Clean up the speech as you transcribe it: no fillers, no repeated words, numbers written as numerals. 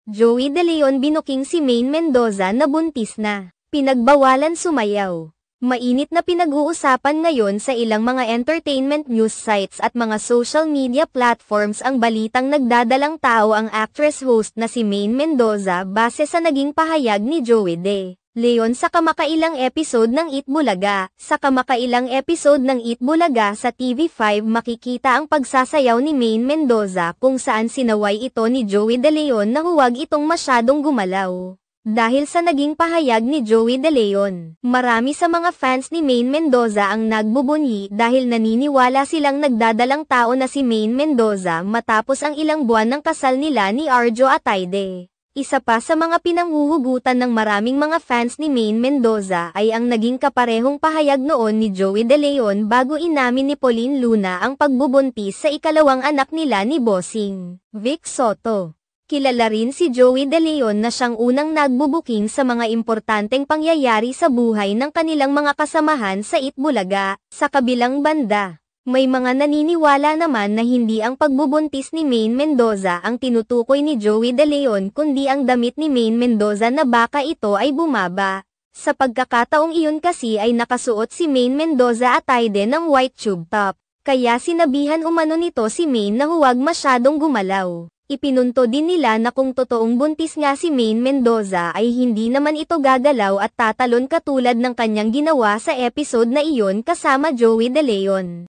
Joey De Leon binuking si Maine Mendoza na buntis na. Pinagbawalan sumayaw. Mainit na pinag-uusapan ngayon sa ilang mga entertainment news sites at mga social media platforms ang balitang nagdadalang tao ang actress host na si Maine Mendoza base sa naging pahayag ni Joey De Leon sa kamakailang episode ng Eat Bulaga. Sa kamakailang episode ng Eat Bulaga sa TV5 makikita ang pagsasayaw ni Maine Mendoza kung saan sinaway ito ni Joey De Leon na huwag itong masyadong gumalaw. Dahil sa naging pahayag ni Joey De Leon, marami sa mga fans ni Maine Mendoza ang nagbubunyi dahil naniniwala silang nagdadalang tao na si Maine Mendoza matapos ang ilang buwan ng kasal nila ni Arjo Atayde. Isa pa sa mga pinanghuhugutan ng maraming mga fans ni Maine Mendoza ay ang naging kaparehong pahayag noon ni Joey De Leon bago inamin ni Pauline Luna ang pagbubuntis sa ikalawang anak nila ni Bossing Vic Soto. Kilala rin si Joey De Leon na siyang unang nagbubuking sa mga importanteng pangyayari sa buhay ng kanilang mga kasamahan sa Eat Bulaga. Sa kabilang banda, may mga naniniwala naman na hindi ang pagbubuntis ni Maine Mendoza ang tinutukoy ni Joey De Leon kundi ang damit ni Maine Mendoza na baka ito ay bumaba. Sa pagkakataong iyon kasi ay nakasuot si Maine Mendoza Atayde ng white tube top, kaya sinabihan umano nito si Maine na huwag masyadong gumalaw. Ipinunto din nila na kung totoong buntis nga si Maine Mendoza ay hindi naman ito gagalaw at tatalon katulad ng kanyang ginawa sa episode na iyon kasama Joey De Leon.